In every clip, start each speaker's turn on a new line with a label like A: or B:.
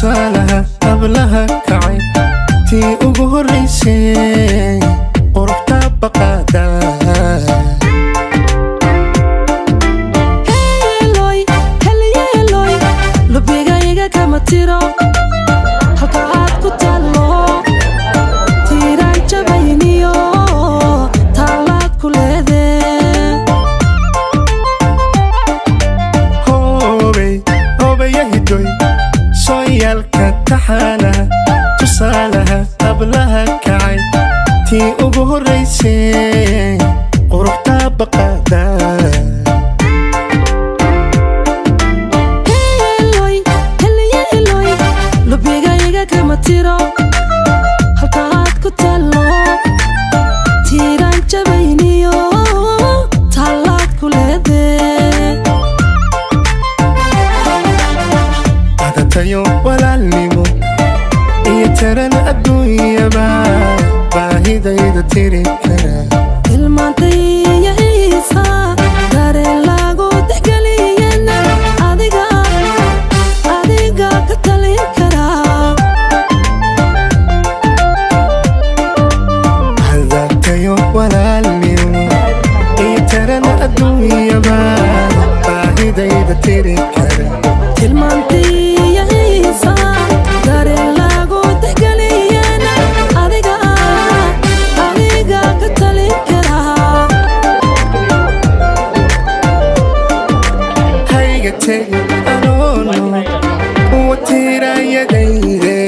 A: tusalaha qablaha kacay tii ugu horeysay quruxda baqada
B: Helloy helloy lubigayga kama tiro halka aad ku talo tiran jabayniyo talaad ku leedahay
A: hobey yahidoy soyalka taxana tusalaha qablaha kacay tii ugu horeysay quruxda baqada
B: helloy lubigayga kama tiro halka aad ku talo tiran jabayniyo talaad ku leedahay
A: adatayo walaalnimo iyo taran adduunyaba baahidayda tiri kara
B: ilmaantaya iisa dareen lagu tixgeliyana adiga ka talin karaa
A: adatayo walaalnimo iyo taran adduunyaba baahidayda tiri kara
B: ilmaantaya iisa dareen lagu tixgeliyana adiga ka talin karaa
A: hayga tegi anoono watirayadayde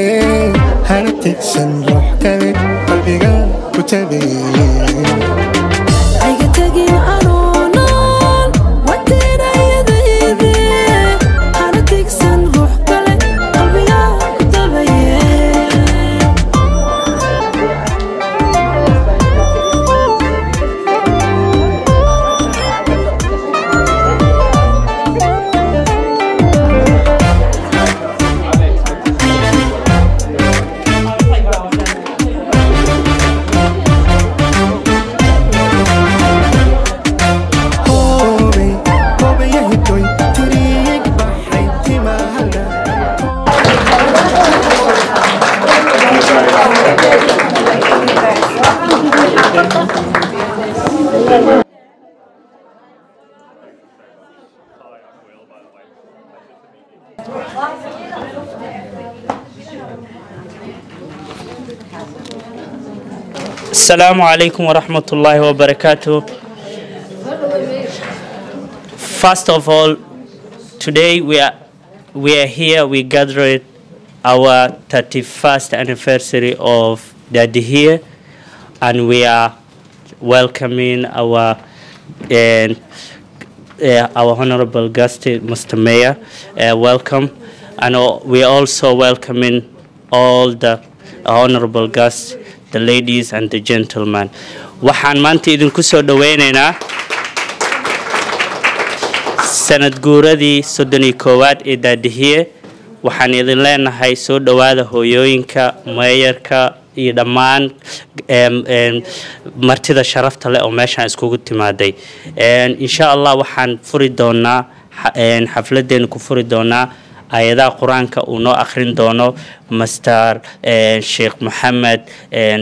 A: hana tigsan ruux kale qalbiga ku tabeeye
B: ayga tagin anoonon watirayadayde hana tigsan ruux kale qalbiga ku tabaye
A: hobey yahidoy tiriyig baxay timahada
C: Assalamu alaikum wa rahmatullahi wa barakatuh. First of all, today we are here, we gathered our 31st anniversary of Dadihiye, and we are welcoming our honorable guest, Mr. Mayor. Welcome. And we are also welcoming all the honorable guests, the ladies and the gentlemen. Waxaan maanta idinku soo dhaweynaynaa sanad guuradii 31aad ee Dadihiye. Waxaan idin leenahay soo dhawaada hooyooyinka, mayorka iyo dhammaan martida sharafta leh oo meeshan iskugu timaaday. Insha Allah waxaan furi doonaa xafladeena ku furi doonaa ayadaha quraanka uu noo akhrin doono Mr. Sheikh Mohammed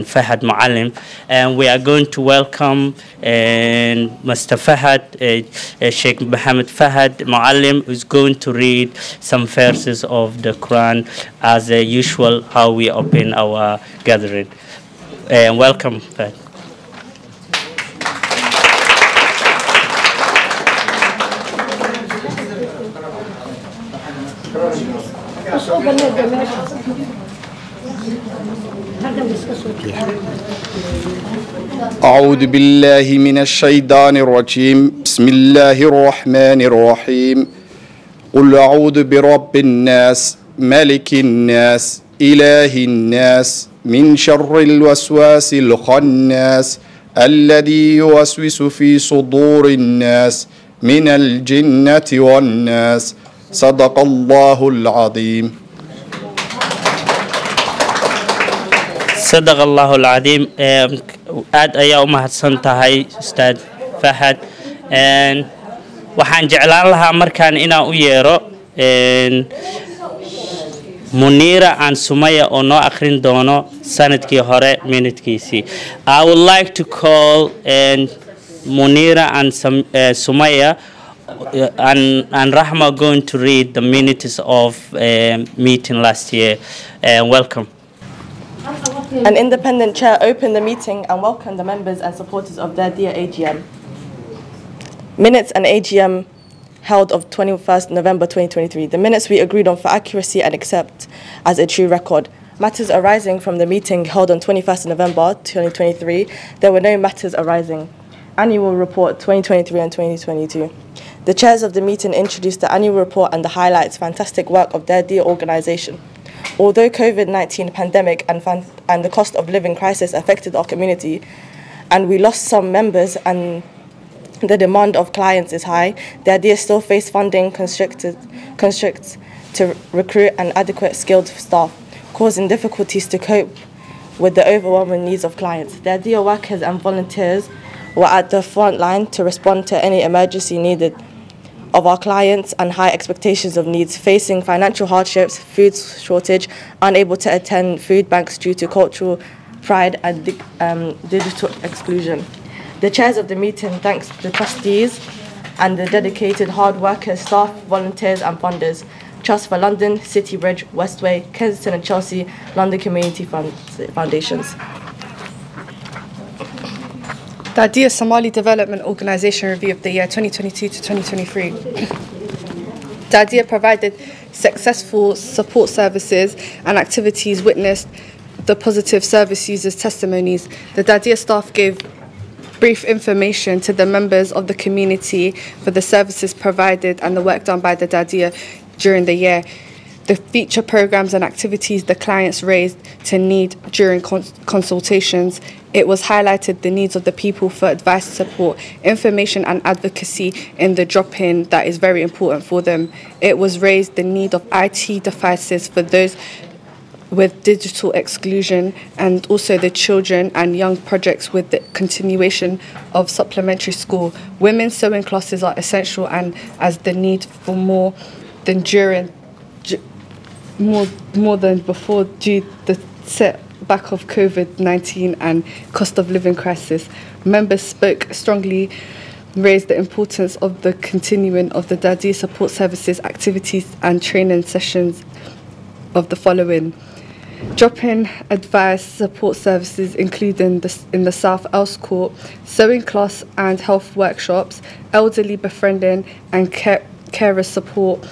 C: Fahad Muallim, and we are going to welcome Mr. Fahad, Sheikh Mohammed Fahad Muallim, who's going to read some verses of the Quran as usual how we open our gathering. Welcome, Fahad.
D: أعوذ بالله من الشيطان الرجيم بسم الله الرحمن الرحيم قل أعوذ برب الناس ملك الناس إله الناس من شر الوسواس الخناس الذي يوسوس في صدور الناس من الجنة والناس صدق الله العظيم.
C: صدق الله العظيم. aad ayaa u mahadsan tahay Ustaad Fahad. waxaan jeclaan lahaa markaan inaan u yeero Munira and Sumaya oo noo akhrin doono sanadkii hore minutkiisii. I would like to call Munira and Sumaya and Rahma are going to read the minutes of meeting last year. Welcome.
E: An independent chair opened the meeting and welcomed the members and supporters of Dadihiye AGM. Minutes and AGM held of 21st November 2023. The minutes we agreed on for accuracy and accept as a true record. Matters arising from the meeting held on 21st November 2023. There were no matters arising. Annual report 2023 and 2022. The chairs of the meeting introduced the annual report and the highlights fantastic work of Dadihiye organisation. Although COVID-19 pandemic and the cost of living crisis affected our community, and we lost some members and the demand of clients is high, Dadihiye still face funding constricts to recruit an adequate skilled staff, causing difficulties to cope with the overwhelming needs of clients. Dadihiye workers and volunteers were at the front line to respond to any emergency needed of our clients and high expectations of needs, facing financial hardships, food shortage, unable to attend food banks due to cultural pride and digital exclusion. The chairs of the meeting thanks the trustees and the dedicated hard workers, staff, volunteers and funders. Trust for London, City Bridge, Westway, Kensington and Chelsea, London Community Foundations.
F: Dadihiye Somali Development Organisation Review of the year 2022 to 2023. Dadihiye provided successful support services and activities, witnessed the positive service users' testimonies. The Dadihiye staff gave brief information to the members of the community for the services provided and the work done by the Dadihiye during the year. The feature programs and activities the clients raised to need during consultations. It was highlighted the needs of the people for advice, support, information and advocacy in the drop-in that is very important for them. It was raised the need of IT devices for those with digital exclusion and also the children and young projects with the continuation of supplementary school. Women's sewing classes are essential and as the need for more than before due the setback of COVID-19 and cost of living crisis. Members spoke strongly, raised the importance of the continuing of the Dadihiye support services, activities and training sessions of the following. Drop-in advice support services including in the South Else Court, sewing class and health workshops, elderly befriending and carer support,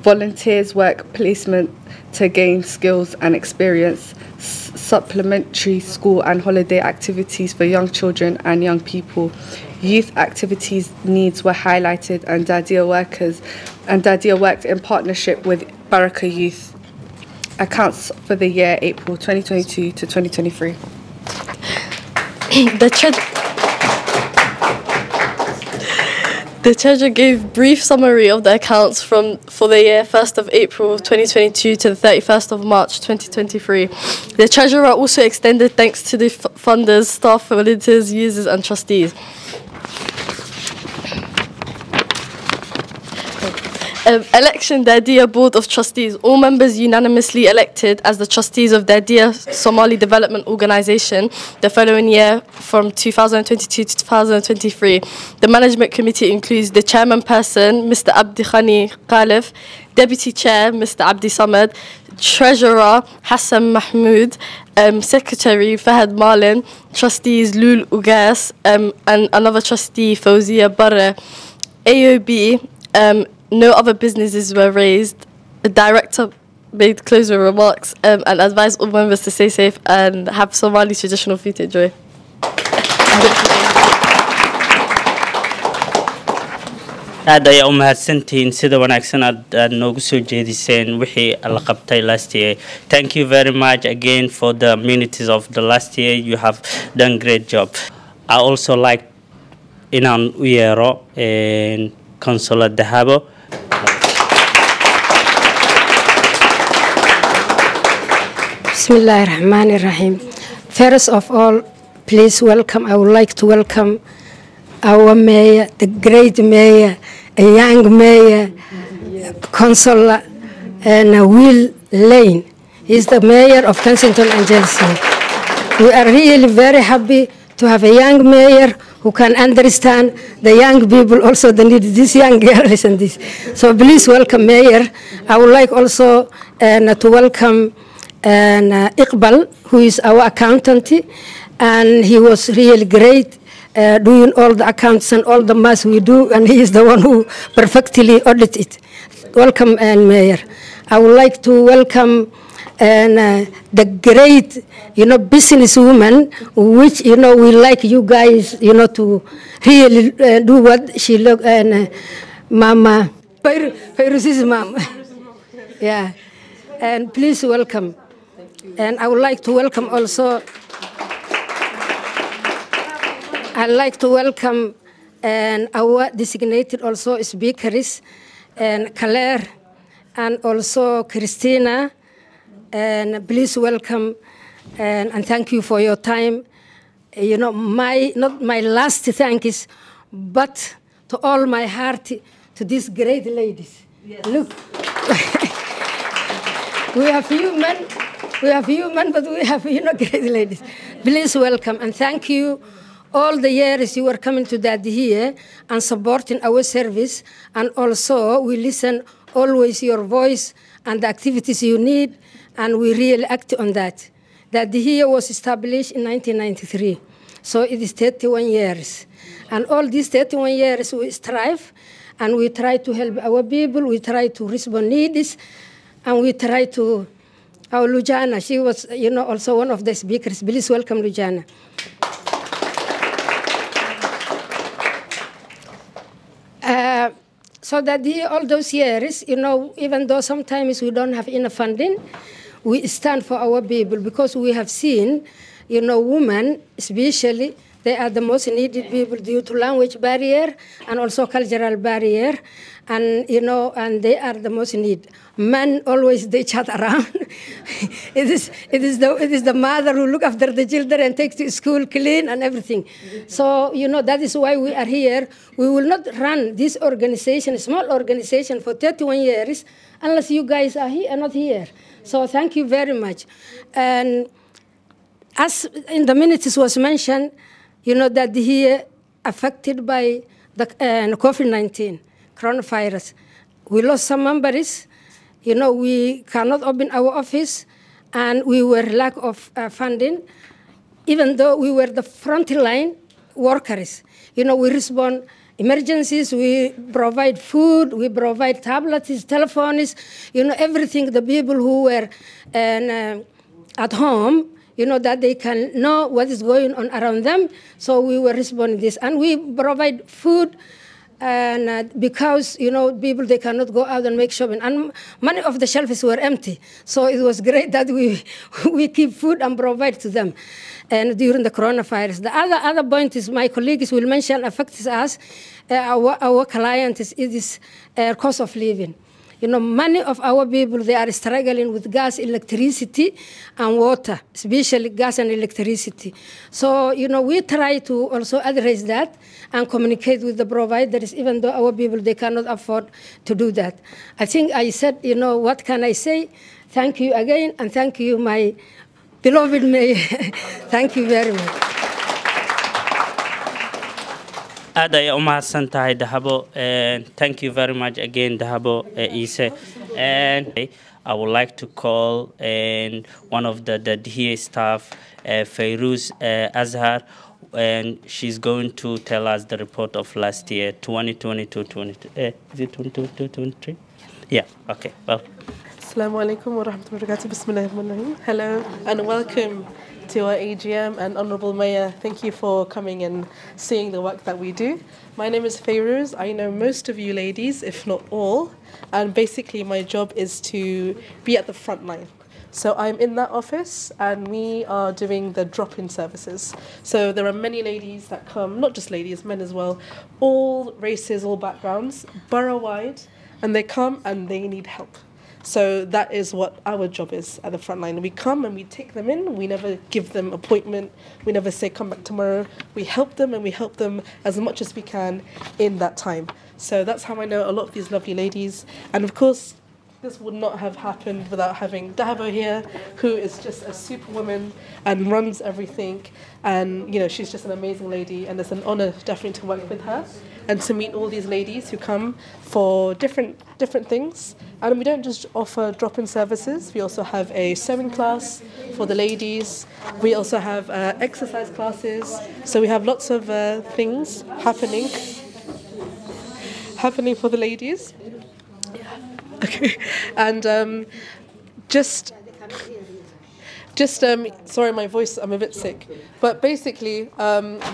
F: volunteers work placement to gain skills and experience, supplementary school and holiday activities for young children and young people. Youth activities needs were highlighted and Dadihiye worked in partnership with Baraka Youth. Accounts for the year April 2022 to 2023. The Treasurer gave brief summary of the accounts for the year 1st of April 2022 to the 31st of March 2023. The Treasurer also extended thanks to the funders, staff, volunteers, users and trustees. Election Dadihiye Board of Trustees. All members unanimously elected as the trustees of Dadihiye Somali Development Organisation the following year from 2022 to 2023. The Management Committee includes the Chairman-person, Mr. Abdi Khani Khalif, Deputy Chair, Mr. Abdi Samad, Treasurer, Hassan Mahmoud, Secretary, Fahad Malin, Trustees, Lul Ugas, and another trustee, Fawzia Barre. AOB, no other businesses were raised. The director made closing remarks and advised all members to stay safe and have Somali traditional food to enjoy.
C: aad ayaa u mahadsantihiin sida wanaagsan aad noogu soo jeediseen wixii la qabtay last year. Thank you very much again for the minutes of the last year. You have done great job. I also like inaan u yeero Consular Dahabo.
G: Bismillahirrahmanirrahim. First of all, please welcome. I would like to welcome our mayor, the great mayor, a young mayor, Consular, and Will Lane. He's the mayor of Kensington and Chelsea. We are really very happy to have a young mayor who can understand the young people, also the need this young girls and this. So please welcome Mayor. I would like also to welcome Iqbal, who is our accountant, and he was really great doing all the accounts and all the maths we do, and he is the one who perfectly audit it. Welcome, Mayor. I would like to welcome the great, businesswoman, which, we like you guys, to really do what she look, and Mama, Fairuz's mom. Yeah, and please welcome. And I would like to welcome also, I'd like to welcome our designated also speakers, and Claire, and also Christina, and please welcome, and thank you for your time. Not my last thanks, but to all my heart to these great ladies. Yes. Look, we have few men, but we have great ladies. Please welcome and thank you. All the years you are coming to Dadihiye and supporting our service, and also we listen always your voice and the activities you need, and we really act on that. Dadihiye was established in 1993, so it is 31 years. And all these 31 years we strive, and we try to help our people, we try to respond needs, and we try to, our Lujana, she was also one of the speakers. Please welcome Lujana. So that all those years, even though sometimes we don't have enough funding, we stand for our people because we have seen, women especially, they are the most needed people due to language barrier and also cultural barrier, and and they are the most needed. Men always they chat around. it is the mother who look after the children and takes to school, clean and everything. So that is why we are here. We will not run this organization, small organization, for 31 years unless you guys are here, not here. So thank you very much. And as in the minutes was mentioned, that here affected by the COVID-19 coronavirus. We lost some members. We cannot open our office, and we were lack of funding, even though we were the frontline workers. We respond emergencies, we provide food, we provide tablets, telephones, everything. The people who were at home, that they can know what is going on around them. So we were responding this, and we provide food. And because people they cannot go out and make shopping, and many of the shelves were empty, so it was great that we keep food and provide to them. And during the coronavirus, the other point is my colleagues will mention affects us, our clients is cost of living. Many of our people, they are struggling with gas, electricity, and water, especially gas and electricity. So, we try to also address that and communicate with the providers, even though our people, they cannot afford to do that. I think I said, what can I say? Thank you again, and thank you, my beloved mayor. Thank you very much.
C: aad ay u mahadsan tahay Dahabo, and thank you very much again Dahabo Ise. And I would like to call one of the Dadihiye staff, Fairuz Azhar, and she's going to tell us the report of last year, 2022-23. Is it 2022-23? Yeah, okay, well.
H: Assalamu alaikum wa rahmatullahi wa barakatuh. Bismillahirrahmanirrahim. Hello and welcome to our AGM, and Honourable Mayor, thank you for coming and seeing the work that we do. My name is Fairuz. I know most of you ladies, if not all, and basically my job is to be at the front line. So I'm in that office, and we are doing the drop-in services. So there are many ladies that come, not just ladies, men as well, all races, all backgrounds, borough-wide, and they come and they need help. So that is what our job is at the front line. We come and we take them in. We never give them appointment. We never say, come back tomorrow. We help them, and we help them as much as we can in that time. So that's how I know a lot of these lovely ladies. And of course, this would not have happened without having Dahabo here, who is just a superwoman and runs everything. And, you know, she's just an amazing lady, and it's an honor definitely to work with her and to meet all these ladies who come for different things. And we don't just offer drop-in services. We also have a sewing class for the ladies. We also have exercise classes. So we have lots of things happening for the ladies. Okay, and sorry, my voice, I'm a bit sick. But basically,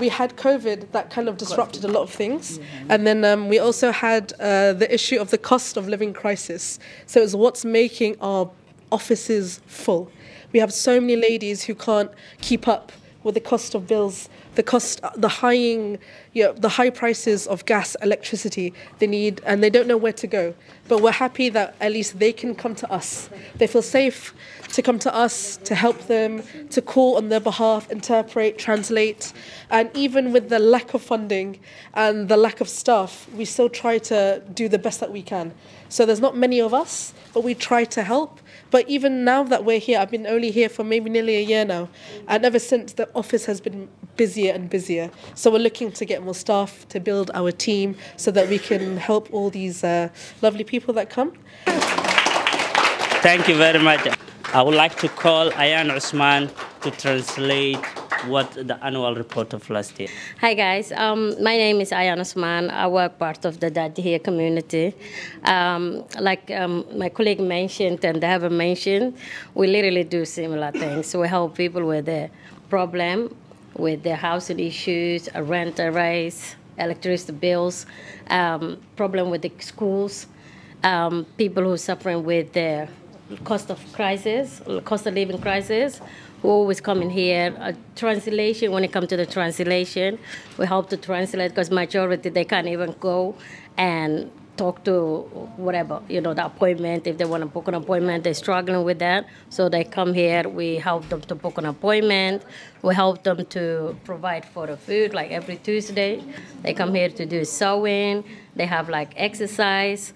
H: we had COVID that kind of disrupted a lot of things. And then we also had the issue of the cost of living crisis. So it's what's making our offices full. We have so many ladies who can't keep up with the cost of bills, the high prices of gas, electricity they need, and they don't know where to go. But we're happy that at least they can come to us. They feel safe to come to us, to help them, to call on their behalf, interpret, translate. And even with the lack of funding and the lack of staff, we still try to do the best that we can. So there's not many of us, but we try to help. But even now that we're here, I've been only here for maybe nearly a year now. And ever since, the office has been busier and busier. So we're looking to get more staff, to build our team so that we can help all these lovely people that come.
C: Thank you very much. I would like to call Ayan Usman to translate what the annual report of last year.
I: Hi guys, my name is Ayan Usman. I work part of the Dadihiye community. Like my colleague mentioned and they have mentioned, we literally do similar things. We help people with their problem, with their housing issues, rent raise, electricity bills, problem with the schools, people who are suffering with the cost of living crisis, who always come in here. Translation, when it comes to the translation, we help to translate because majority, they can't even go and talk to whatever, you know, the appointment. If they want to book an appointment, they're struggling with that. So they come here, we help them to book an appointment. We help them to provide for the food, like every Tuesday. They come here to do sewing. They have like exercise.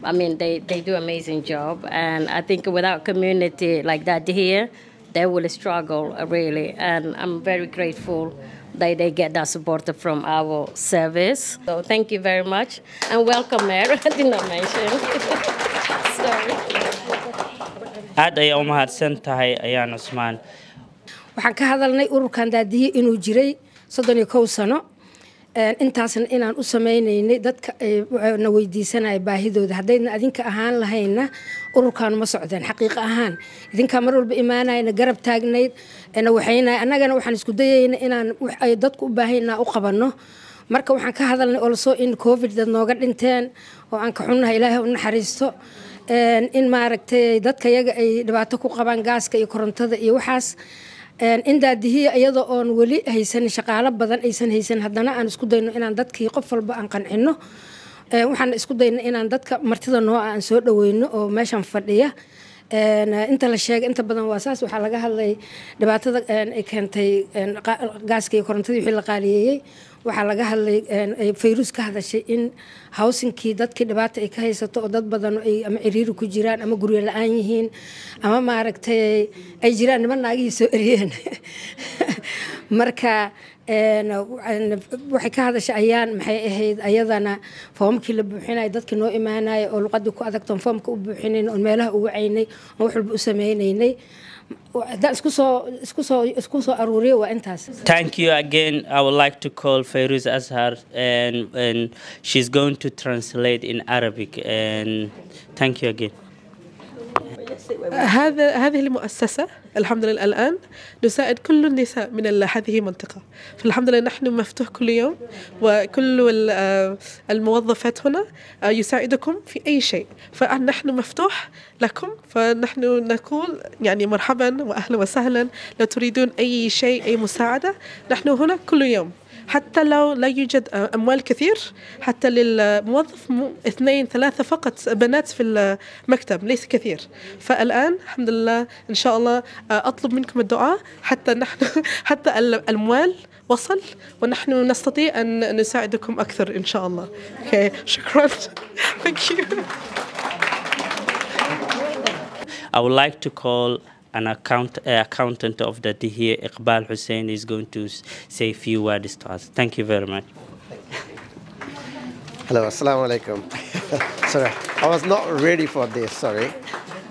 I: I mean, they do an amazing job. And I think without community like that here, they will struggle really. And I'm very grateful that they get that support from our service. So thank you very much. And welcome, Mayor. I did not mention. Sorry.
C: aad ay u mahadsan tahay Ayaan Usman.
G: waxaan ka hadalnay ururkan Dadihiye inuu jiray 31 sano. intaasna inaan u sameeynay dadka na weydiisanay baahidooda hadayna adinka ahaan lahayna ururkan ma socdeen xaqiiqo ahaan idinka mar walba iimaanayna garab taagnayd waxayna annagana waxaan isku dayaynaa inaan ay dadku u baahanaa u qabano marka waxaan ka hadalnay also in covid dad nooga dhinteen oo aan ka xunnahay Ilaahay u naxariisto in maaragtay dadka yaga ay dhibaato ku qabaan gaaska iyo korontada iyo waxaas in Dadihiye iyadoo oon wali haysan shaqaale badan aysan haysan haddana aan isku dayno inaan dadkii qof walba aan qancino waxaan isku dayno inaan dadka martida noo aan soo dhaweyno oo meeshan fadhiya inta la sheegay inta badan waa saas waxa laga hadlay dhibaatada ay keentay gaaska iyo korontadii wixii la qaaliyeeyay waxa laga hadlay virus ka hadashay in housingkii dadkii dhibaato ay ka haysato oo dad badan ay ama ciriiri ku jiraan ama guryo la'aan yihiin ama maaragtay ay jiraan niman naagihii soo eriyeen marka waxay ka hadashay Ayaan maxay ahayd ayadana foomkii la buuxinay dadkii noo iimaanay oo luqadii ku adagtan foomka u buuxineen oo meelaha ugu caynay oo wax walba u sameeynay
C: Thank you again. I would like to call Fairuz Azhar and she's going to translate in Arabic and thank you again.
H: هذه المؤسسة الحمد لله الآن نساعد كل النساء من هذه المنطقة فالحمد لله نحن مفتوح كل يوم وكل الموظفات هنا يساعدكم في أي شيء فنحن مفتوح لكم فنحن نقول يعني مرحبا وأهلا وسهلا لو تريدون أي شيء أي مساعدة نحن هنا كل يوم حتى لو لا يوجد أموال كثير حتى للموظف 2 3 فقط بنات في المكتب ليس كثير فالآن الحمد لله إن شاء الله أطلب منكم الدعاء حتى الأموال وصل ونحن نستطيع أن نساعدكم أكثر إن شاء الله. Okay. شكرا. Thank you.
C: I would like to call an accountant of the Dadihiye, Iqbal Hussein, is going to say a few words to us. Thank you very much.
J: Hello, assalamu alaikum. Sorry, I was not ready for this, sorry.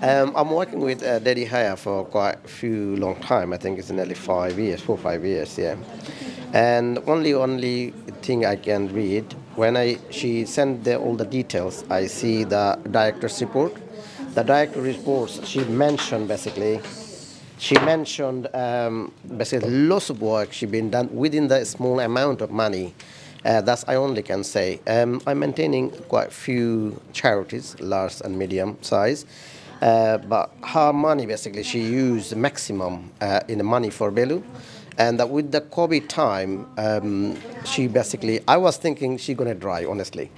J: I'm working with Dadihiye for quite a few long time. I think it's nearly 5 years, 4 or 5 years, yeah. And only thing I can read, when she sent all the details, I see the director's report. The director's reports, she mentioned basically lots of work she been done within the small amount of money. That's I only can say. I'm maintaining quite a few charities, large and medium size. But her money, basically, she used maximum in the money for Belu. And with the COVID time, she basically, I was thinking she's going to dry, honestly.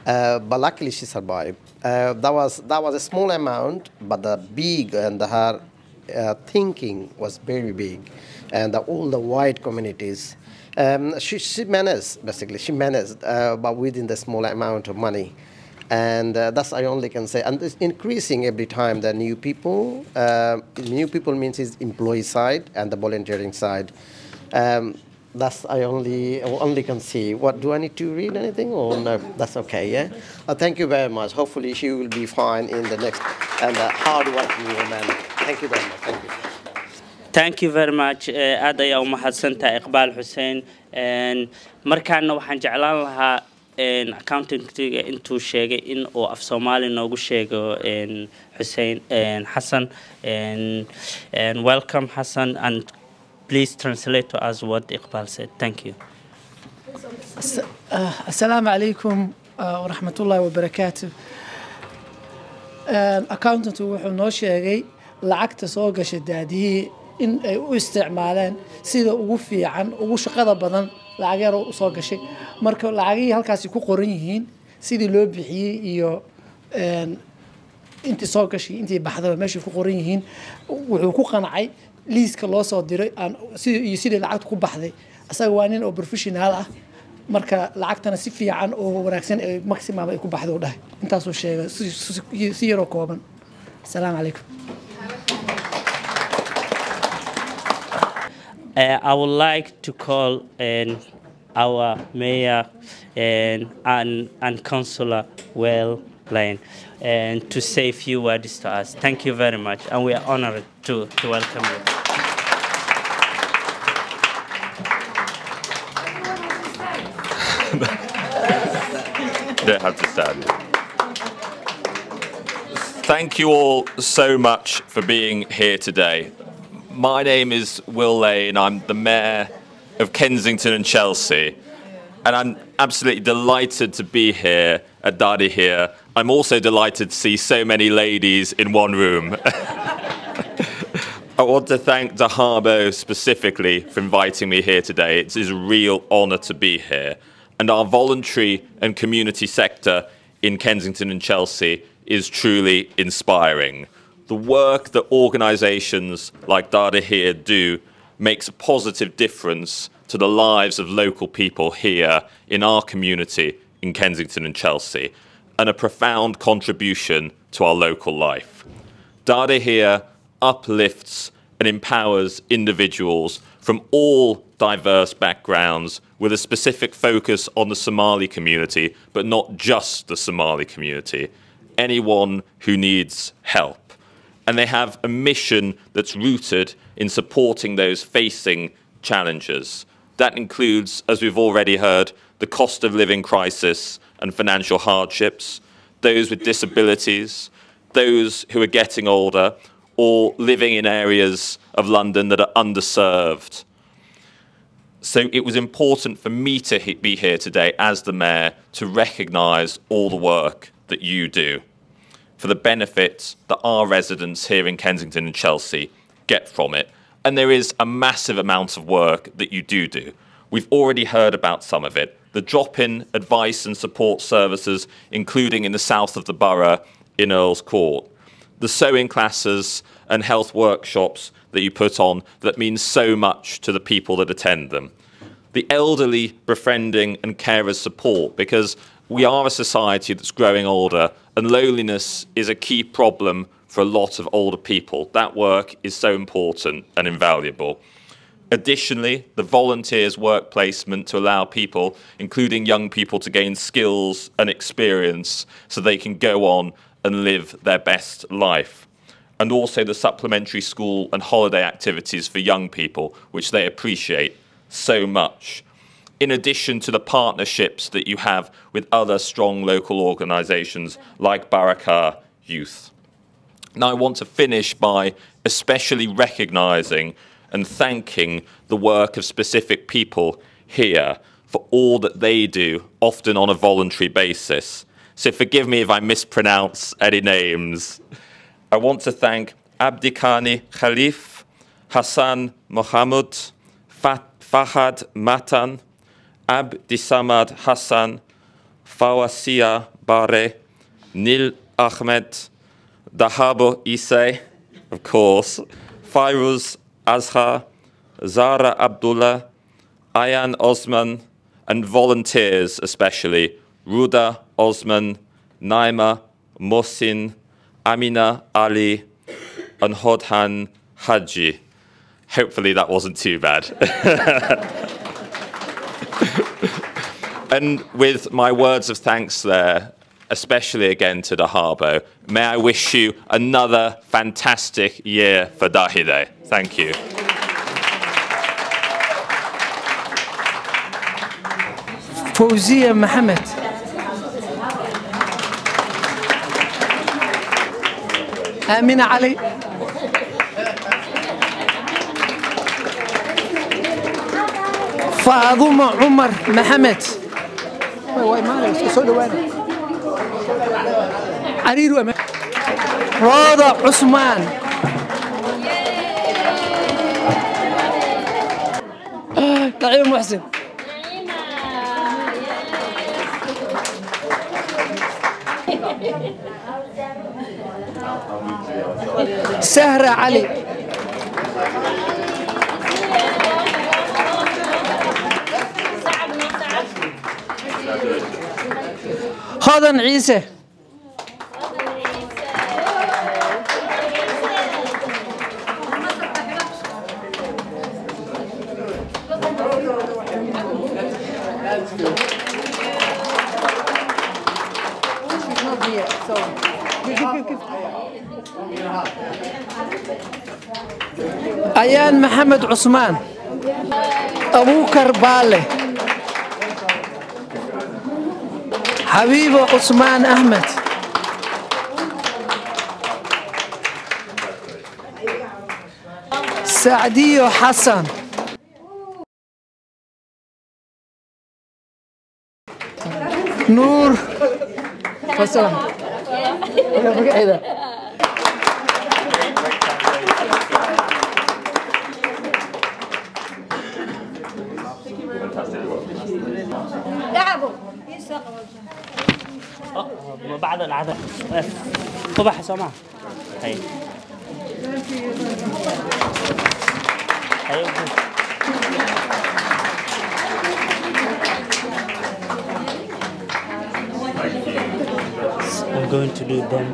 J: But luckily she survived. That was a small amount, but the big and her thinking was very big. And all the white communities, she managed, basically, but within the small amount of money. And that's I only can say. And it's increasing every time the new people. New people means is employee side and the volunteering side. That's I only can see. What do I need to read anything or no? That's okay. Yeah. Thank you very much. Hopefully she will be fine in the next and hard-working woman. Thank you very much. Thank you.
C: Thank you very much. Aad ayaa u mahadsantahay Iqbal Hussein. Markaana waxaan jeclaan lahaa accounting-tiga intuu sheegay in uu af Soomaali noogu sheego Hussein Hassan. Welcome Hassan, and please translate to us what Iqbal said. Thank you.
K: Assalamu alaikum wa rahmatullahi wa barakatuh. Accountant wuxuu noo sheegay lacagta soo gashay Dadihiye in ay u isticmaalaan sida ugu fiican ugu shaqada badan lacag yar oo soo gashay marka lacagii halkaas ku qoran yihiin sidii loo bixiyay iyo intii soo gashay intii baxday meesha ku qoran yihiin wuxuu ku qancay liiska loo soo diray sidii lacagtu ku baxday asaga waa nin oo professional ah marka lacagtana si fiican oo wanaagsan ee maximum ay ku baxdo dhahay intaas oo sheegay si yar oo kooban. Assalamu alaikum.
C: I would like to call our mayor and councillor Lane to say a few words to us. Thank you very much, and we are honored to welcome you.
L: Don't have to stand. Thank you all so much for being here today. My name is Will Lane. I'm the Mayor of Kensington and Chelsea. And I'm absolutely delighted to be here at Dadihiye. I'm also delighted to see so many ladies in one room. I want to thank Dahabo specifically for inviting me here today. It is a real honour to be here. And our voluntary and community sector in Kensington and Chelsea is truly inspiring. The work that organisations like Dadihiye do makes a positive difference to the lives of local people here in our community in Kensington and Chelsea, and a profound contribution to our local life. Dadihiye uplifts and empowers individuals from all diverse backgrounds with a specific focus on the Somali community, but not just the Somali community, anyone who needs help. And they have a mission that's rooted in supporting those facing challenges. That includes, as we've already heard, the cost of living crisis and financial hardships, those with disabilities, those who are getting older, or living in areas of London that are underserved. So it was important for me to be here today as the Mayor to recognise all the work that you do, for the benefit that our residents here in Kensington and Chelsea get from it. And there is a massive amount of work that you do. We've already heard about some of it. The drop-in advice and support services, including in the south of the borough in Earl's Court. The sewing classes and health workshops that you put on that mean so much to the people that attend them. The elderly befriending and carers support, because we are a society that's growing older and loneliness is a key problem for a lot of older people. That work is so important and invaluable. Additionally, the volunteers work placement to allow people, including young people, to gain skills and experience so they can go on and live their best life. And also the supplementary school and holiday activities for young people, which they appreciate so much. In addition to the partnerships that you have with other strong local organisations like Baraka Youth. Now I want to finish by especially recognising and thanking the work of specific people here for all that they do, often on a voluntary basis. So forgive me if I mispronounce any names. I want to thank Abdikani Khalif, Hassan Mohammed, Fahad Matan, Abdisamad Hassan, Fawasiya Bare, Nil Ahmed, Dahabo Isse, of course, Fairuz Azhar, Zara Abdullah, Ayan Osman, and volunteers especially, Ruda Osman, Naima Mohsin, Amina Ali, and Hodhan Haji. Hopefully that wasn't too bad. And with my words of thanks there, especially again to Dahabo, may I wish you another fantastic year for Dadihiye. Thank you.
K: فوزية محمد. آمنة علي. فاطمة عمر محمد. واي مالك سودو وين؟ عريرو أمين. روضة عثمان. نعيم محسن. سهرة علي. خاضن عيسى. أيان محمد عثمان أبو كربالة حبيبة عثمان أحمد سعدية حسن نور فسلام
C: بعد العدد صباح سمع هاي I'm going to do them.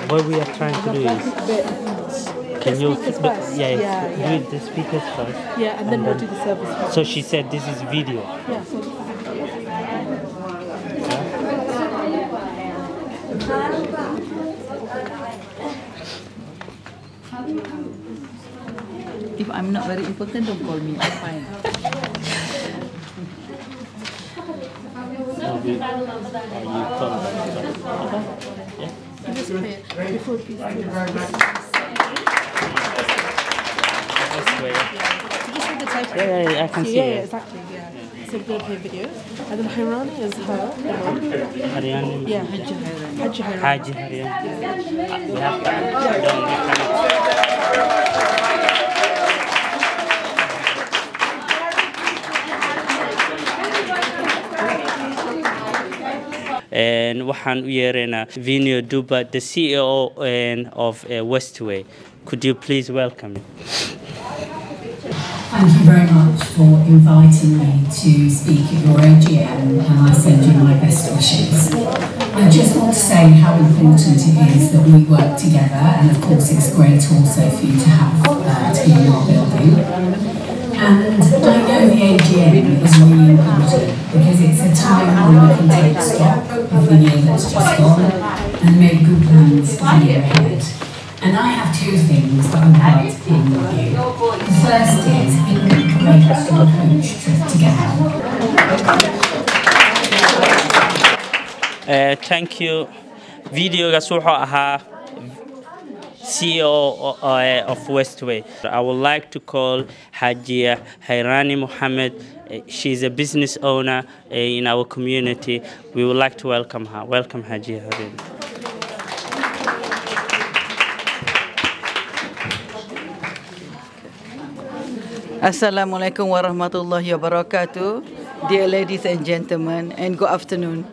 C: What we are trying to do is, can you, do it the speakers first?
H: Yeah, and then we'll do the service first.
C: So she said this is video.
H: Yeah.
M: If I'm not very important, don't call me. I'm fine.
H: Just pray before peace.
C: Just
H: read the title.
C: Yeah, I can see
H: Yeah,
C: it.
H: exactly. Yeah. So we'll play video. And then Hirani is her.
C: Haryani.
H: Yeah, Haji Hirani.
C: Haji Haryani. We have to. And waxaan u yeeraynaa Vinio Duba, the CEO of Westway. Could you please welcome him?
N: Thank you very much for inviting me to speak at your AGM, and I send you my best wishes. I just want to say how important it is that we work together, and of course it's great also for you to have to be in our building. And I know the AGM is really important because it's a time when we can take stock of the year that's just gone and make good plans for the year ahead. And I have two things that I would like to plan with you. The first is, it would be great to do a coach trip together.
C: Thank you. Videogaas wuxuu ahaa CEO of Westway. I would like to call Hajia Hairani Mohammed. She's a business owner in our community. We would like to welcome her. Welcome, Hajia.
M: Assalamualaikum warahmatullahi wabarakatuh. Dear ladies and gentlemen, and good afternoon.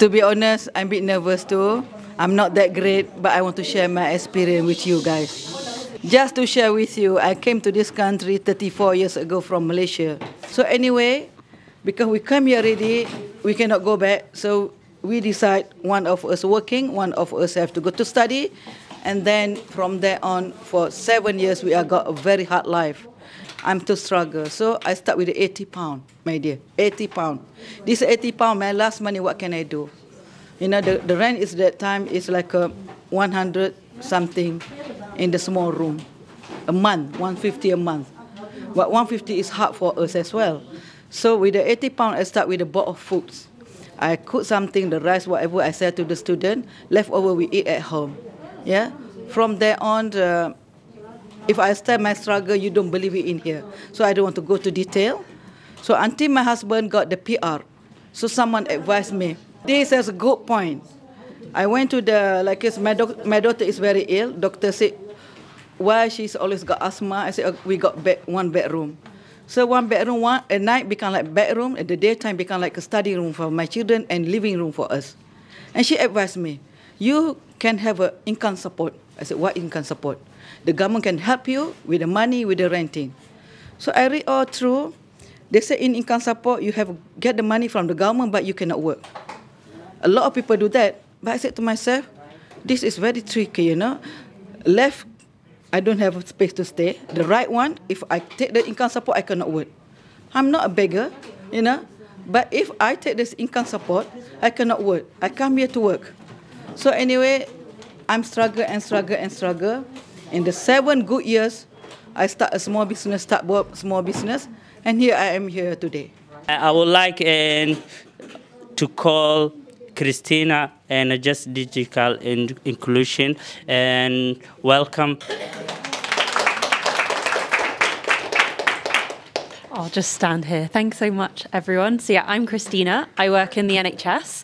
M: To be honest, I'm a bit nervous too. I'm not that great, but I want to share my experience with you guys. Just to share with you, I came to this country 34 years ago from Malaysia. So anyway, because we come here already, we cannot go back. So we decide one of us working, one of us have to go to study. And then from there on, for 7 years, we have got a very hard life. I'm to struggle. So I start with the 80 pound, my dear, 80 pound. This 80 pound, my last money, what can I do? You know, the rent is that time is like 100 something in the small room. A month, 150 a month. But 150 is hard for us as well. So with the 80 pound, I start with a bowl of foods. I cook something, the rice, whatever I sell to the student, leftover we eat at home. Yeah. From there on, if I start my struggle, you don't believe it in here. So I don't want to go to detail. So until my husband got the PR, so someone advised me. This is a good point. I went to the, like, my daughter is very ill. Doctor said, why she's always got asthma? I said, we got one bedroom. So one bedroom, at night become like bedroom, at the daytime become like a study room for my children and living room for us. And she advised me, you can have an income support. I said, what income support? The government can help you with the money, with the renting. So I read all through. They say in income support, you have get the money from the government, but you cannot work. A lot of people do that. But I said to myself, this is very tricky, you know. Left, I don't have a space to stay. The right one, if I take the income support, I cannot work. I'm not a beggar, you know. But if I take this income support, I cannot work. I come here to work. So anyway, I'm struggle and struggle and struggle. In the 7 good years, I start a small business, small business, and here I am here today.
C: I would like to call Christina and Just Digital Inclusion and welcome.
O: I'll just stand here. Thanks so much, everyone. So yeah, I'm Christina. I work in the NHS.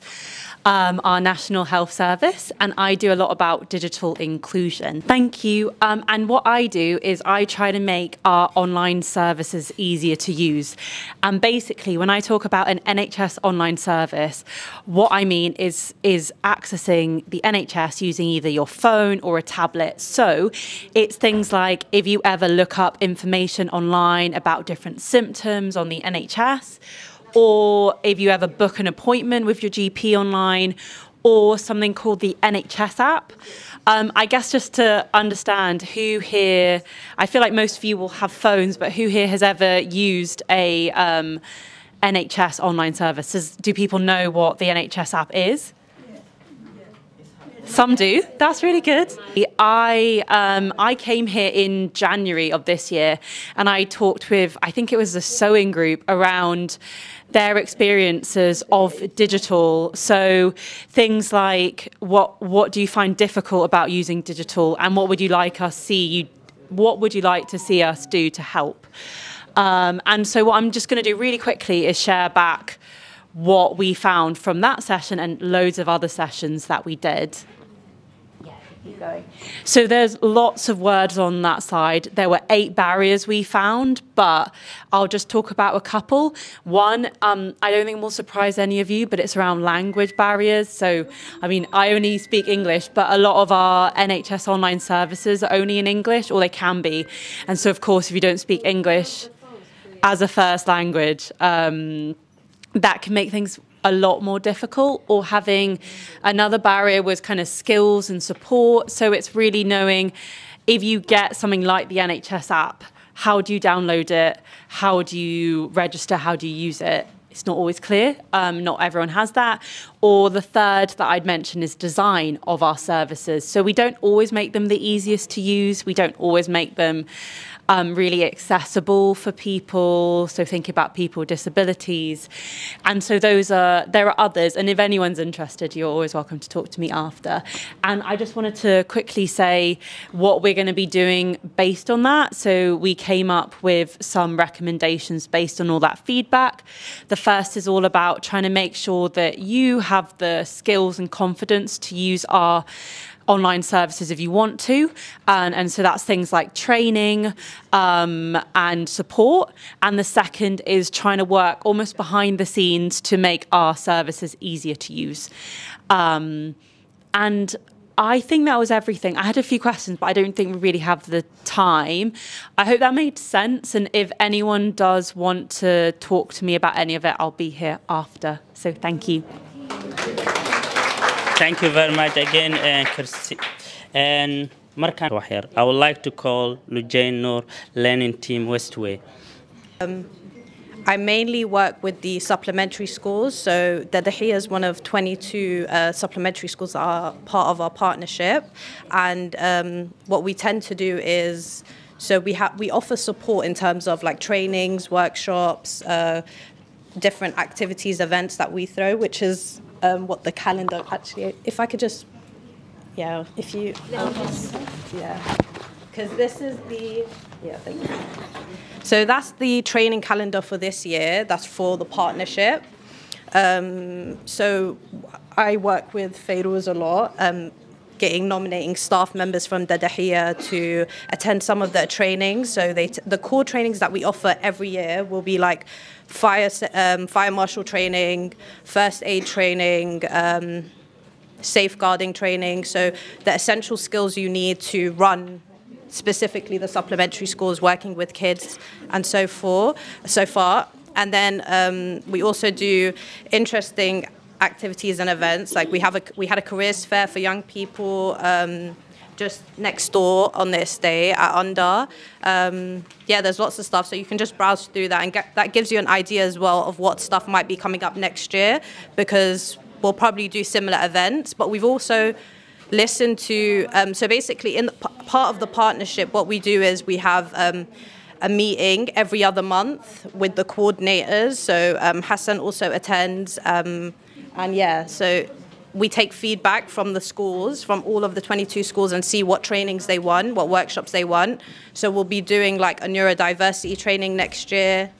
O: Our National Health Service, and I do a lot about digital inclusion. Thank you. And what I do is I try to make our online services easier to use. And basically, when I talk about an NHS online service, what I mean is accessing the NHS using either your phone or a tablet. So it's things like if you ever look up information online about different symptoms on the NHS, or if you ever book an appointment with your GP online, or something called the NHS app. I guess just to understand who here, I feel like most of you will have phones, but who here has ever used a NHS online service? Do people know what the NHS app is? Some do. That's really good. I came here in January of this year, and I talked with, I think it was a sewing group, around their experiences of digital. So things like what do you find difficult about using digital, and what would you like to see us do to help? And so what I'm just going to do really quickly is share back what we found from that session and loads of other sessions that we did. Keep going. So there's lots of words on that side. There were 8 barriers we found, but I'll just talk about a couple. One, I don't think will surprise any of you, but it's around language barriers. So, I mean, I only speak English, but a lot of our NHS online services are only in English, or they can be. And so, of course, if you don't speak English, as a first language, that can make things a lot more difficult. Or having another barrier was kind of skills and support. So it's really knowing if you get something like the NHS app, how do you download it? How do you register? How do you use it? It's not always clear. Not everyone has that. Or the third that I'd mention is design of our services. So we don't always make them the easiest to use. We don't always make them really accessible for people. So thinking about people with disabilities. And so there are others. And if anyone's interested, you're always welcome to talk to me after. And I just wanted to quickly say what we're going to be doing based on that. So we came up with some recommendations based on all that feedback. The first is all about trying to make sure that you have the skills and confidence to use our online services if you want to, and so that's things like training and support. And the second is trying to work almost behind the scenes to make our services easier to use. And I think that was everything. I had a few questions, but I don't think we really have the time. I hope that made sense, and if anyone does want to talk to me about any of it, I'll be here after. So thank you.
C: Thank you very much again, Kirsty. And Markan Wahir, I would like to call Lujain Noor Learning Team Westway.
P: I mainly work with the supplementary schools. So Dadihiye is one of 22 supplementary schools that are part of our partnership. And what we tend to do is, so we offer support in terms of like trainings, workshops, different activities, events that we throw, which is what the calendar actually, if I could just, yeah, if you, yeah, because this is the, yeah, thank you. So that's the training calendar for this year. That's for the partnership. So I work with Fayrouz a lot, nominating staff members from Dadihiye to attend some of their trainings. So the core trainings that we offer every year will be like fire marshal training, first aid training, safeguarding training. So the essential skills you need to run specifically the supplementary schools, working with kids and so far. And then we also do interesting activities and events. Like we had a careers fair for young people just next door on this day at Under. Yeah, there's lots of stuff, so you can just browse through that, and that gives you an idea as well of what stuff might be coming up next year, because we'll probably do similar events. But we've also listened to, so basically in part of the partnership, what we do is we have a meeting every other month with the coordinators. So Hassan also attends, and yeah, so we take feedback from the schools, from all of the 22 schools, and see what trainings they want, what workshops they want. So we'll be doing like a neurodiversity training next year.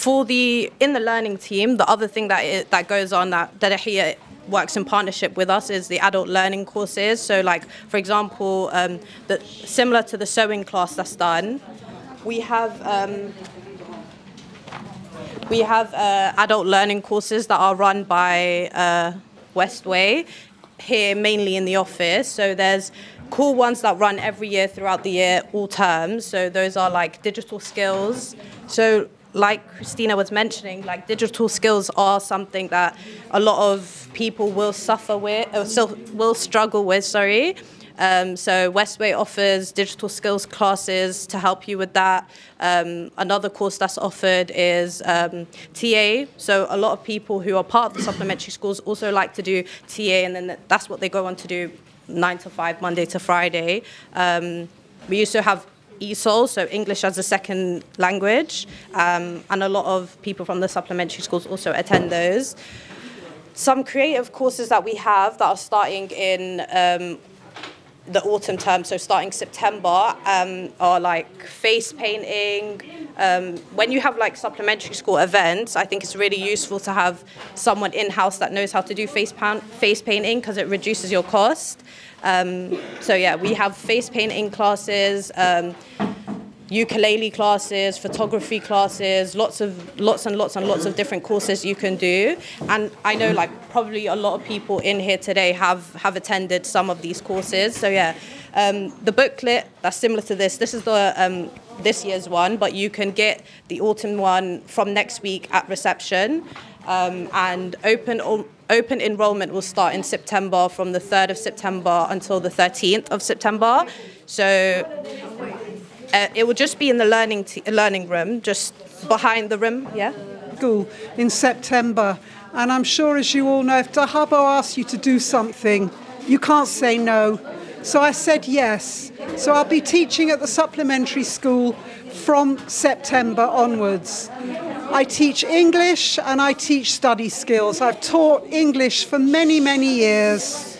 P: In the learning team, the other thing that goes on that Dadihiye works in partnership with us is the adult learning courses. So like, for example, similar to the sewing class that's done, we have adult learning courses that are run by Westway here, mainly in the office. So there's cool ones that run every year throughout the year, all terms. So those are like digital skills. So like Christina was mentioning, like digital skills are something that a lot of people will struggle with, sorry. So Westway offers digital skills classes to help you with that. Another course that's offered is TA. So a lot of people who are part of the supplementary schools also like to do TA, and then that's what they go on to do 9 to 5, Monday to Friday. We also have ESOL, so English as a second language, and a lot of people from the supplementary schools also attend those. Some creative courses that we have that are starting in the autumn term, so starting September, are like face painting. When you have like supplementary school events, I think it's really useful to have someone in-house that knows how to do face painting, because it reduces your cost. So yeah, we have face painting classes, ukulele classes, photography classes, lots and lots of different courses you can do. And I know like probably a lot of people in here today have attended some of these courses. So yeah, the booklet that's similar to this is the this year's one, but you can get the autumn one from next week at reception. And open enrollment will start in September, from the 3rd of September until the 13th of September. So it will just be in the learning room, just behind the room, yeah?
Q: School in September. And I'm sure, as you all know, if Dahabo asks you to do something, you can't say no. So I said yes. So I'll be teaching at the supplementary school from September onwards. I teach English and I teach study skills. I've taught English for many, many years,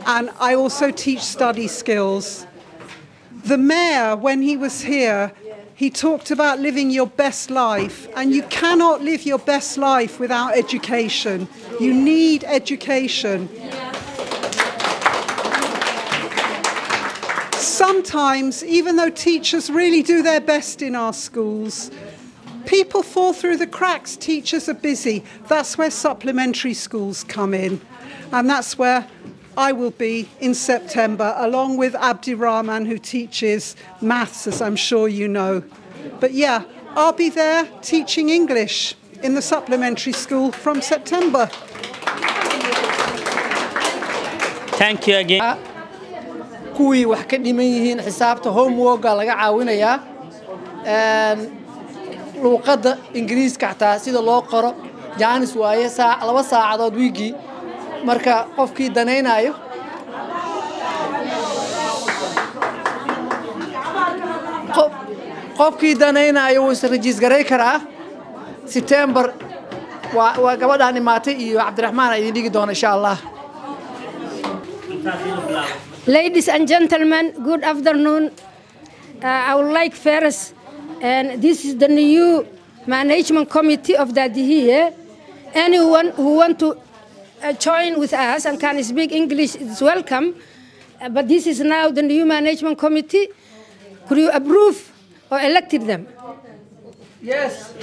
Q: and I also teach study skills. The mayor, when he was here, he talked about living your best life, and you cannot live your best life without education. You need education. Sometimes, even though teachers really do their best in our schools, people fall through the cracks. Teachers are busy. That's where supplementary schools come in. And that's where I will be in September, along with Abdi Rahman, who teaches maths, as I'm sure you know. But yeah, I'll be there teaching English in the supplementary school from September.
C: Thank you again.
K: kuwii wax ka dhiman yihiin xisaabta homework laga caawinayaa luqadda Ingiriiska xataa sida loo qoro jaanis waaye 2 saacadood wiigi marka qofkii danaynayo wuu is register garay karaa September waa gabadhaan imaatay iyo Cabdiraxmaan ay dhigi doona insha Allah.
G: Ladies and gentlemen, good afternoon. I would like first, and this is the new management committee of Dadihiye. Anyone who want to join with us and can speak English is welcome. But this is now the new management committee. Could you approve or elected them?
K: Yes.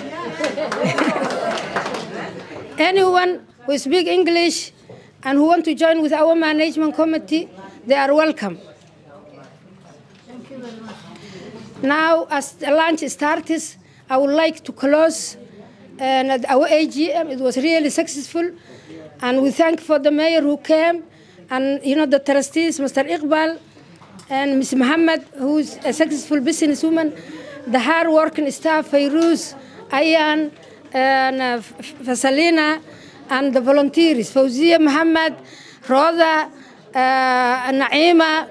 G: Anyone who speak English and who want to join with our management committee, they are welcome.
R: Thank you very much.
G: Now, as the lunch starts, I would like to close our AGM. It was really successful, and we thank for the mayor who came, and the trustees, Mr. Iqbal, and Ms. Muhammad, who's a successful businesswoman, the hard-working staff, Fairuz, Ayan, and Fasalina, and the volunteers, Fawzia Muhammad, Roda, Naima,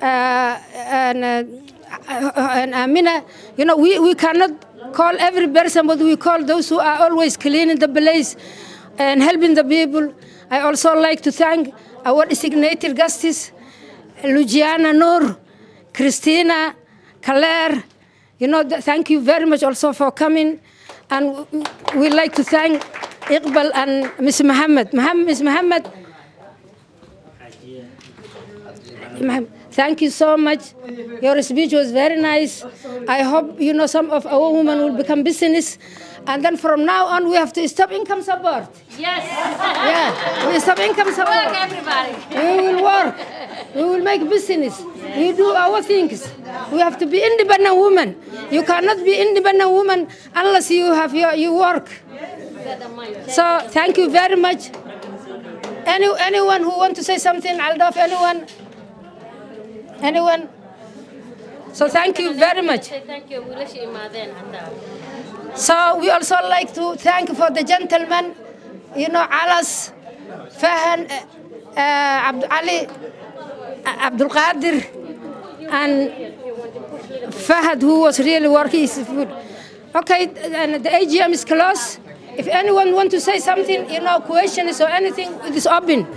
G: and Amina. We cannot call every person, but we call those who are always cleaning the place and helping the people. I also like to thank our designated guests, Luciana Noor, Christina, Claire. Thank you very much also for coming. And we'd like to thank Iqbal and Ms. Muhammad. Ms. Muhammad, thank you so much. Your speech was very nice. I hope some of our women will become business, and then from now on we have to stop income support.
R: Yes.
G: Yeah, we stop income support.
R: Work, everybody.
G: We will work. We will make business. We do our things. We have to be independent women. You cannot be independent woman unless you have your work. So thank you very much. Anyone who want to say something, Aldaf, anyone? Anyone? So thank you very much.
I: Thank you.
G: So we also like to thank for the gentlemen, Alas, Fahan, Ali, Abdul Qadir, and Fahad, who was really working his food. Okay, and the AGM is closed. If anyone want to say something, questions or anything, it is open.